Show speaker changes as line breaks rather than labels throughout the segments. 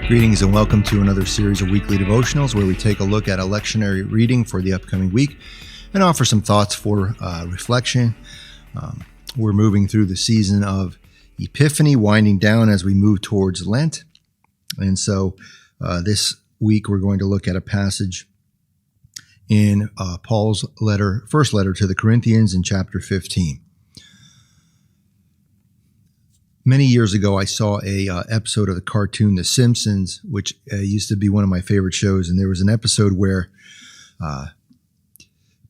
Greetings and welcome to another series of weekly devotionals where we take a look at a lectionary reading for the upcoming week and offer some thoughts for reflection. We're moving through the season of Epiphany, winding down as we move towards Lent. And so this week we're going to look at a passage in Paul's first letter to the Corinthians in chapter 15. Many years ago, I saw a episode of the cartoon The Simpsons, which used to be one of my favorite shows. And there was an episode where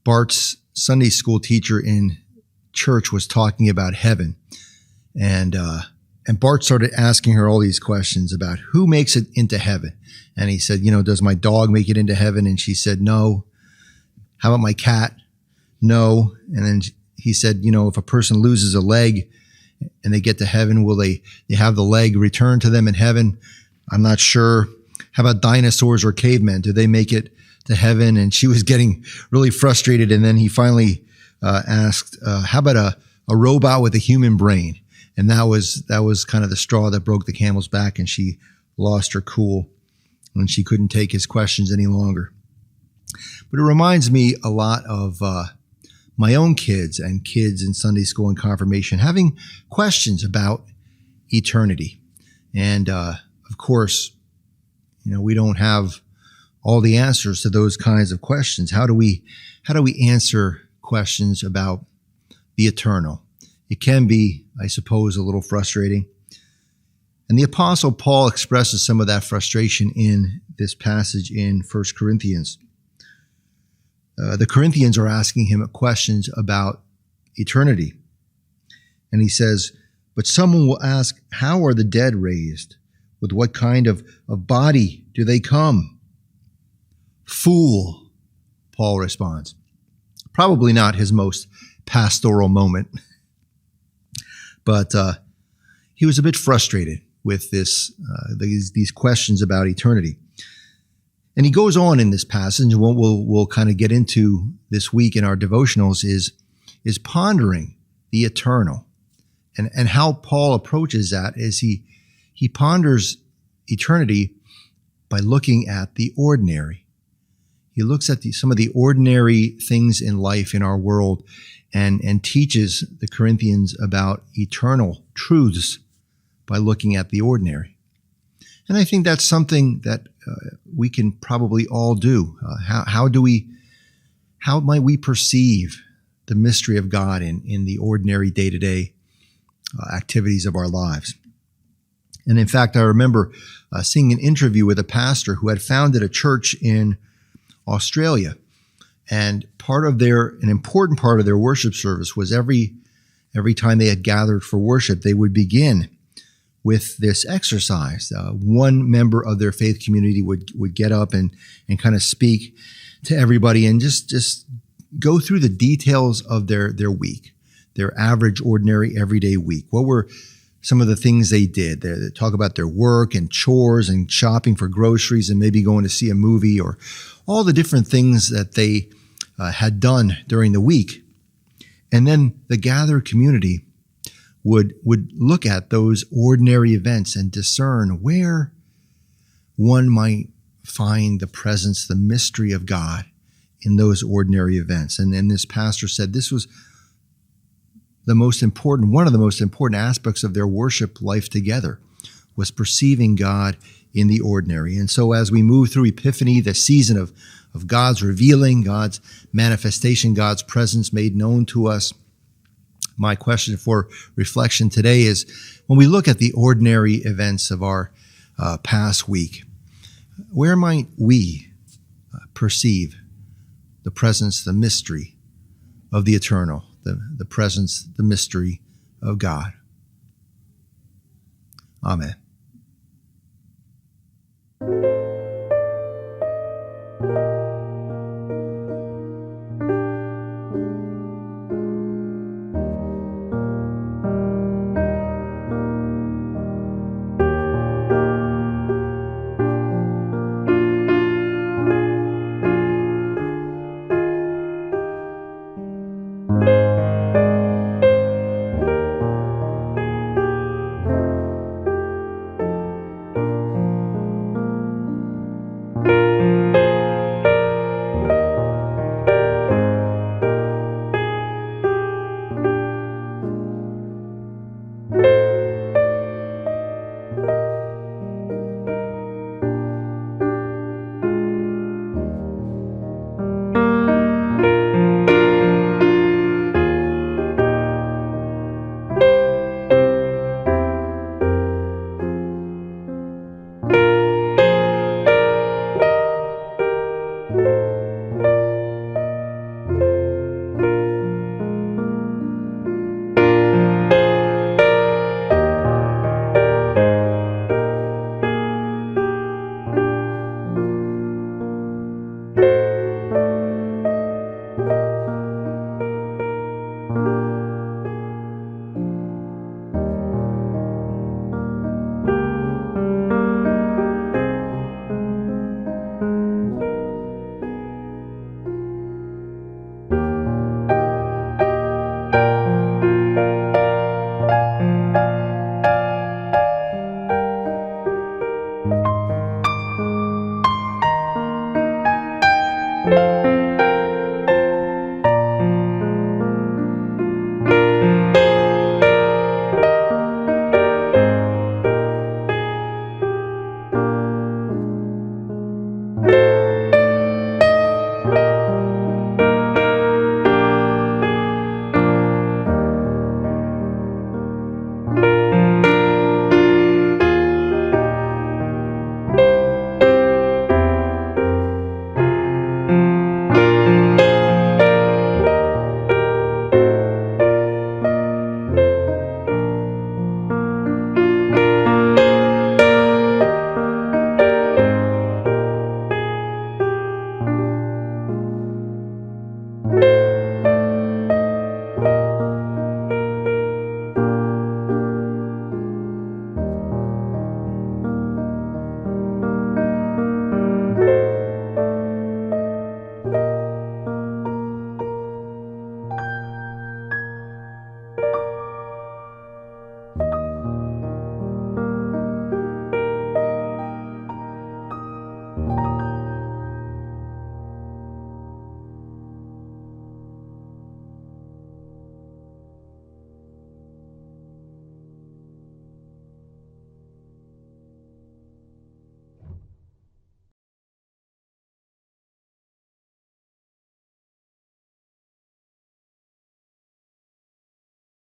Bart's Sunday school teacher in church was talking about heaven. And Bart started asking her all these questions about who makes it into heaven. And he said, does my dog make it into heaven? And she said, no. How about my cat? No. And then he said, if a person loses a leg and they get to heaven, will they have the leg returned to them in heaven? I'm not sure. How about dinosaurs or cavemen? Do they make it to heaven? And she was getting really frustrated. And then he finally asked, how about a robot with a human brain? And that was kind of the straw that broke the camel's back, and she lost her cool when she couldn't take his questions any longer. But it reminds me a lot of my own kids and kids in Sunday school and confirmation having questions about eternity. And of course, we don't have all the answers to those kinds of questions. How do we answer questions about the eternal? It can be, I suppose, a little frustrating. And the Apostle Paul expresses some of that frustration in this passage in 1 Corinthians. The Corinthians are asking him questions about eternity. And he says, but someone will ask, how are the dead raised? With what kind of body do they come? Fool, Paul responds. Probably not his most pastoral moment. But he was a bit frustrated with these questions about eternity. And he goes on in this passage, and what we'll kind of get into this week in our devotionals is pondering the eternal. And how Paul approaches that is he ponders eternity by looking at the ordinary. He looks at some of the ordinary things in life in our world and teaches the Corinthians about eternal truths by looking at the ordinary. And I think that's something that we can probably all do. How might we perceive the mystery of God in the ordinary day-to-day activities of our lives? And in fact, I remember seeing an interview with a pastor who had founded a church in Australia. And an important part of their worship service was every time they had gathered for worship, they would begin with this exercise. One member of their faith community would get up and kind of speak to everybody and just go through the details of their week, their average, ordinary, everyday week. What were some of the things they did? They talk about their work and chores and shopping for groceries and maybe going to see a movie, or all the different things that they had done during the week. And then the gathered community would look at those ordinary events and discern where one might find the presence, the mystery of God in those ordinary events. And then this pastor said this was one of the most important aspects of their worship life together, was perceiving God in the ordinary. And so as we move through Epiphany, the season of God's revealing, God's manifestation, God's presence made known to us, my question for reflection today is, when we look at the ordinary events of our past week, where might we perceive the presence, the mystery of the eternal, the presence, the mystery of God? Amen. Amen.